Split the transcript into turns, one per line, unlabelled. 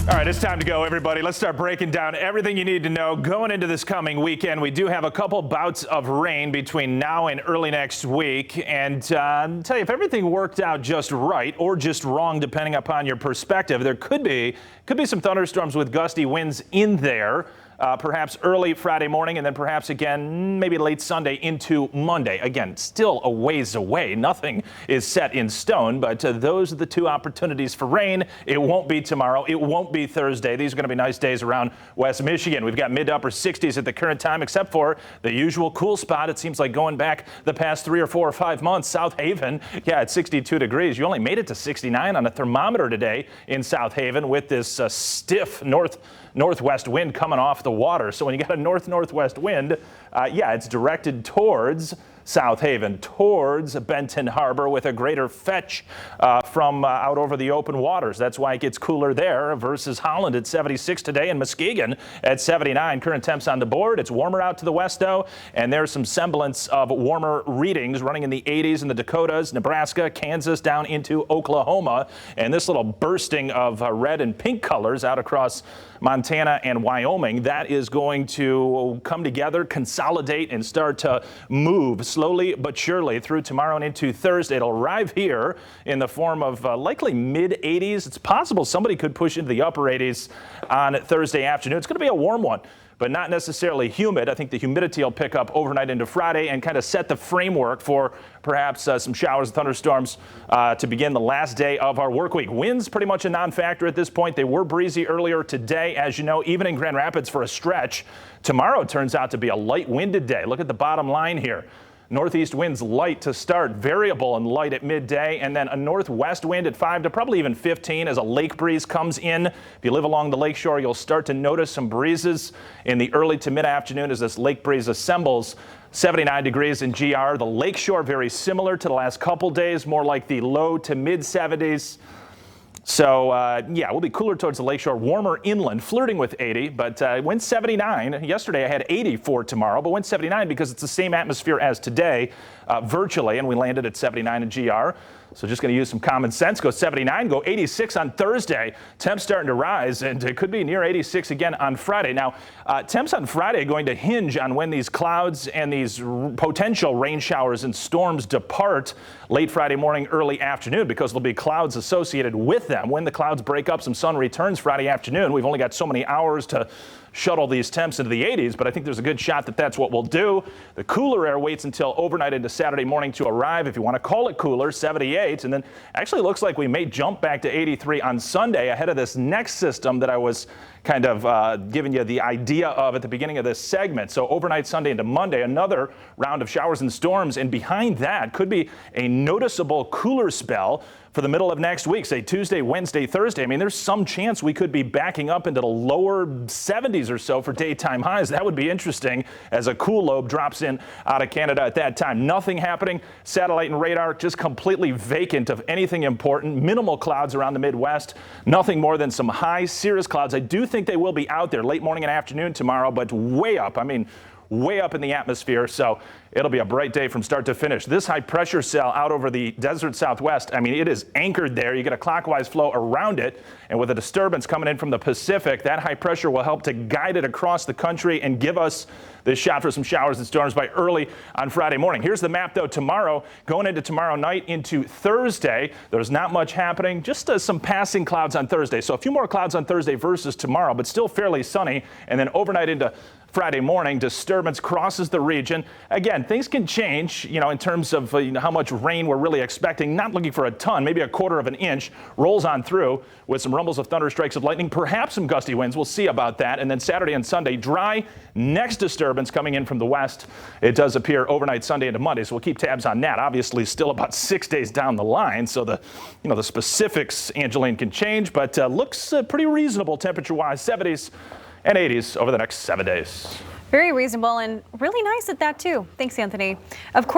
All right, it's time to go, everybody. Let's start breaking down everything you need to know going into this coming weekend. We do have a couple bouts of rain between now and early next week. And I'll tell you, if everything worked out just right or just wrong, depending upon your perspective, there could be some thunderstorms with gusty winds in there. Perhaps early Friday morning and then perhaps again maybe late Sunday into Monday. Again, still a ways away. Nothing is set in stone, but those are the two opportunities for rain. It won't be tomorrow. It won't be Thursday. These are going to be nice days around West Michigan. We've got mid to upper 60s at the current time, except for the usual cool spot. It seems like going back the past 3 or 4 or 5 months, South Haven, yeah, at 62 degrees. You only made it to 69 on a thermometer today in South Haven with this stiff northwest wind coming off the water. So when you got a northwest wind, yeah, it's directed towards South Haven, towards Benton Harbor with a greater fetch from out over the open waters. That's why it gets cooler there versus Holland at 76 today and Muskegon at 79. Current temps on the board. It's warmer out to the west, though, and there's some semblance of warmer readings running in the 80s in the Dakotas, Nebraska, Kansas, down into Oklahoma. And this little bursting of red and pink colors out across Montana and Wyoming, that is going to come together, consolidate, and start to move slowly but surely through tomorrow and into Thursday. It'll arrive here in the form of likely mid-80s. It's possible somebody could push into the upper 80s on Thursday afternoon. It's going to be a warm one, but not necessarily humid. I think the humidity will pick up overnight into Friday and kind of set the framework for perhaps some showers and thunderstorms to begin the last day of our work week. Winds pretty much a non-factor at this point. They were breezy earlier today, as you know, even in Grand Rapids for a stretch. Tomorrow turns out to be a light winded day. Look at the bottom line here. Northeast winds light to start, variable and light at midday, and then a northwest wind at 5 to probably even 15 as a lake breeze comes in. If you live along the lakeshore, you'll start to notice some breezes in the early to mid-afternoon as this lake breeze assembles. 79 degrees in GR. The lakeshore very similar to the last couple days, more like the low to mid-70s. So, yeah, we'll be cooler towards the lakeshore, warmer inland, flirting with 80, but wind 79. Yesterday I had 80 for tomorrow, but wind 79 because it's the same atmosphere as today, virtually, and we landed at 79 in GR. So just going to use some common sense. Go 79, go 86 on Thursday. Temps starting to rise, and it could be near 86 again on Friday. Now, temps on Friday are going to hinge on when these clouds and these potential rain showers and storms depart late Friday morning, early afternoon, because there'll be clouds associated with them. When the clouds break up, some sun returns Friday afternoon. We've only got so many hours to shuttle these temps into the 80s, but I think there's a good shot that that's what we'll do. The cooler air waits until overnight into Saturday morning to arrive, if you want to call it cooler, 78, and then actually looks like we may jump back to 83 on Sunday ahead of this next system that I was kind of giving you the idea of at the beginning of this segment. So overnight Sunday into Monday, another round of showers and storms, and behind that could be a noticeable cooler spell for the middle of next week, say Tuesday, Wednesday, Thursday. I mean, there's some chance we could be backing up into the lower 70s or so for daytime highs. That would be interesting as a cool lobe drops in out of Canada at that time. Nothing happening. Satellite and radar just completely vacant of anything important. Minimal clouds around the Midwest. Nothing more than some high cirrus clouds. I do think they will be out there late morning and afternoon tomorrow, but way up. I mean, way up in the atmosphere, so it'll be a bright day from start to finish. This high pressure cell out over the desert southwest, I mean, it is anchored there. You get a clockwise flow around it, and with a disturbance coming in from the Pacific, that high pressure will help to guide it across the country and give us this shot for some showers and storms by early on Friday morning. Here's the map, though, tomorrow, going into tomorrow night into Thursday. There's not much happening, just some passing clouds on Thursday. So a few more clouds on Thursday versus tomorrow, but still fairly sunny, and then overnight into Friday morning, disturbance crosses the region. Again, things can change, you know, in terms of how much rain we're really expecting. Not looking for a ton, maybe a quarter of an inch. Rolls on through with some rumbles of thunder, strikes of lightning, perhaps some gusty winds. We'll see about that. And then Saturday and Sunday, dry. Next disturbance coming in from the west. It does appear overnight Sunday into Monday, so we'll keep tabs on that. Obviously, still about 6 days down the line, so the specifics, Angeline, can change, but looks pretty reasonable temperature-wise, 70s and 80s over the next 7 days.
Very reasonable and really nice at that, too. Thanks, Anthony. Of course.